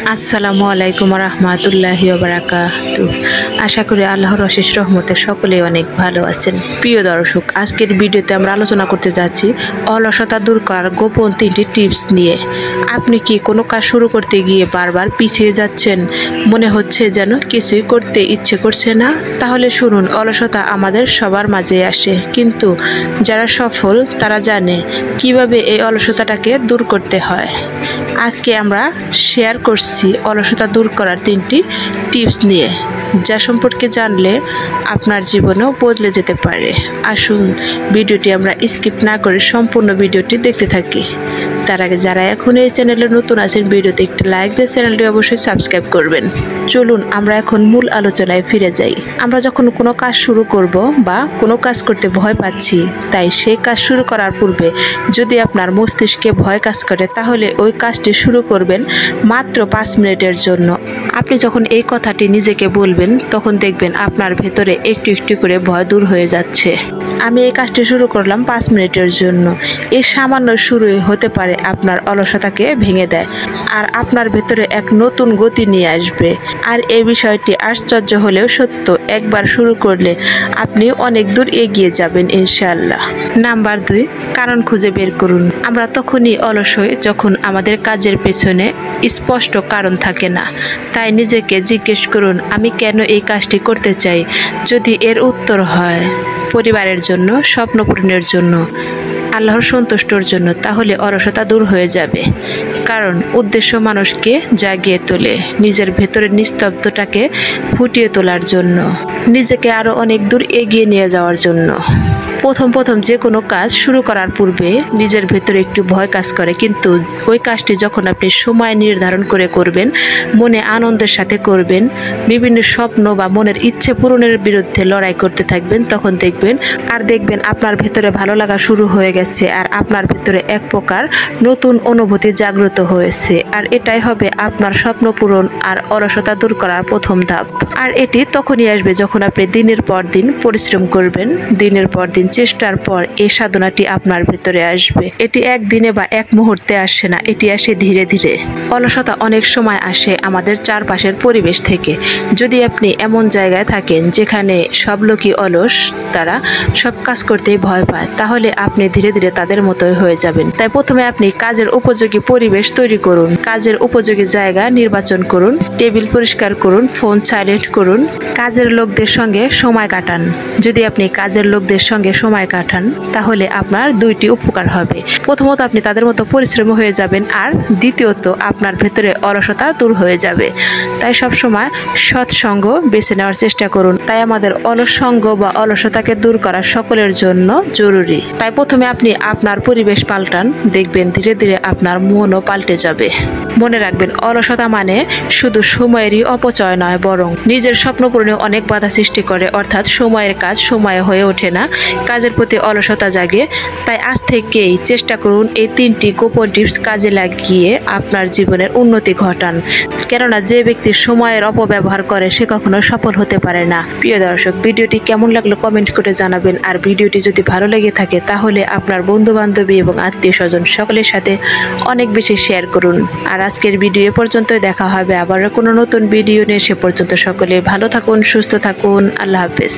আসসালামু আলাইকুম রহমতুল্লাহি ওয়া বারাকাতুহু। আশা করি আল্লাহর অশেষ রহমতে সকলেই অনেক ভালো আছেন। প্রিয় দর্শক, আজকের ভিডিওতে আমরা আলোচনা করতে যাচ্ছি অলসতা দূর করার গোপন 3টি টিপস নিয়ে। আপনি কি কোনো কাজ শুরু করতে গিয়ে বারবার পিছিয়ে যাচ্ছেন, মনে হচ্ছে যেন কিছুই করতে ইচ্ছে করছে না? তাহলে শুনুন, অলসতা আমাদের সবার মাঝে আসে, কিন্তু যারা সফল তারা জানে কিভাবে এই অলসতাটাকে দূর করতে হয়। আজকে আমরা শেয়ার করছি অলসতা দূর করার 3টি টিপস নিয়ে, যা সম্পর্কে জানলে আপনার জীবনও বদলে যেতে পারে। আসুন ভিডিওটি আমরা স্কিপ না করে সম্পূর্ণ ভিডিওটি দেখতে থাকি। তার আগে যারা এখন এই চ্যানেলে নতুন আছেন, ভিডিওতে একটি লাইক দিয়ে চ্যানেলটি অবশ্যই সাবস্ক্রাইব করবেন। চলুন আমরা এখন মূল আলোচনায় ফিরে যাই। আমরা যখন কোনো কাজ শুরু করব বা কোনো কাজ করতে ভয় পাচ্ছি, তাই সেই কাজ শুরু করার পূর্বে যদি আপনার মস্তিষ্কে ভয় কাজ করে, তাহলে ওই কাজটি শুরু করবেন মাত্র 5 মিনিটের জন্য। আপনি যখন এই কথাটি নিজেকে বলবেন, তখন দেখবেন আপনার ভেতরে একটু একটু করে ভয় দূর হয়ে যাচ্ছে। আমি এই কাজটি শুরু করলাম 5 মিনিটের জন্য। এই সামান্য শুরুই হতে পারে আপনার অলসতাকে ভেঙে দেয়, আর আপনার ভেতরে এক নতুন গতি নিয়ে আসবে। আর এই বিষয়টি আশ্চর্য হলেও সত্য, একবার শুরু করলে আপনি অনেক দূর এগিয়ে যাবেন ইনশাআল্লাহ। নাম্বার 2, কারণ খুঁজে বের করুন। আমরা তখনই অলস হই যখন আমাদের কাজের পেছনে স্পষ্ট কারণ থাকে না। তাই নিজেকে জিজ্ঞেস করুন, আমি কেন এই কাজটি করতে চাই? যদি এর উত্তর হয় পরিবারের জন্য, স্বপ্ন পূরণের জন্য, আল্লাহর সন্তুষ্টর জন্য, তাহলে অলসতা দূর হয়ে যাবে। কারণ উদ্দেশ্য মানুষকে জাগিয়ে তোলে, নিজের ভেতরের নিস্তব্ধতাকে ফুটিয়ে তোলার জন্য, নিজেকে আরও অনেক দূর এগিয়ে নিয়ে যাওয়ার জন্য। প্রথম যে কোনো কাজ শুরু করার পূর্বে নিজের ভেতরে একটু ভয় কাজ করে, কিন্তু ওই কাজটি যখন আপনি সময় নির্ধারণ করে করবেন, মনে আনন্দের সাথে করবেন, বিভিন্ন স্বপ্ন বা মনের ইচ্ছে পূরণের বিরুদ্ধে লড়াই করতে থাকবেন, তখন দেখবেন আপনার ভেতরে ভালো লাগা শুরু হয়ে গেছে, আর আপনার ভেতরে এক প্রকার নতুন অনুভূতি জাগ্রত হয়েছে। আর এটাই হবে আপনার স্বপ্ন পূরণ আর অলসতা দূর করার প্রথম ধাপ। আর এটি তখনই আসবে যখন আপনি দিনের পর দিন পরিশ্রম করবেন, দিনের পর দিন চেষ্টার পর এই সাধনাটি আপনার ভেতরে আসবে। এটি একদিনে বা এক মুহূর্তে আসে না, এটি আসে ধীরে ধীরে। অলসতা অনেক সময় আসে আমাদের চারপাশের পরিবেশ থেকে। যদি আপনি এমন জায়গায় থাকেন যেখানে সব লোকই অলস, তারা সব কাজ করতেই ভয় পায়, তাহলে আপনি ধীরে ধীরে তাদের মতোই হয়ে যাবেন। তাই প্রথমে আপনি কাজের উপযোগী পরিবেশ তৈরি করুন, কাজের উপযোগী জায়গা নির্বাচন করুন, টেবিল পরিষ্কার করুন, ফোন সাইলেন্ট করুন, কাজের লোকদের সঙ্গে সময় কাটান। যদি আপনি কাজের লোকদের সঙ্গে সময় কাটান, তাহলে আপনার 2টি উপকার হবে। প্রথমত, আপনি তাদের মতো পরিশ্রমী হয়ে যাবেন, আর দ্বিতীয়ত, আপনার ভেতরে অলসতা দূর হয়ে যাবে। তাই সবসময় সৎসঙ্গ বেছে নেওয়ার চেষ্টা করুন। তাই আমাদের অলস সঙ্গ বা অলসতাকে দূর করা সকলের জন্য জরুরি। তাই প্রথমে আপনি আপনার পরিবেশ পাল্টান, দেখবেন ধীরে ধীরে আপনার মনও পাল্টে যাবে। মনে রাখবেন, অলসতা মানে শুধু সময়েরই অপচয় নয়, বরং নিজের স্বপ্ন পূরণে অনেক বাধা সৃষ্টি করে। অর্থাৎ সময়ের কাজ সময়ে হয়ে ওঠে না, কাজের প্রতি অলসতা জাগে। তাই আজ থেকেই চেষ্টা করুন এই 3টি গোপন টিপস কাজে লাগিয়ে আপনার জীবনের উন্নতি ঘটান। কেননা যে ব্যক্তি সময়ের অপব্যবহার করে, সে কখনো সফল হতে পারে না। প্রিয় দর্শক, ভিডিওটি কেমন লাগলো কমেন্ট করে জানাবেন। আর ভিডিওটি যদি ভালো লেগে থাকে, তাহলে আপনার বন্ধু বান্ধবী এবং আত্মীয় স্বজন সকলের সাথে অনেক বেশি শেয়ার করুন। আর আজকের ভিডিও এ পর্যন্তই, দেখা হবে আবার কোনো নতুন ভিডিও নিয়ে। সে পর্যন্ত সকলে ভালো থাকুন, সুস্থ থাকুন। আল্লাহ হাফেজ।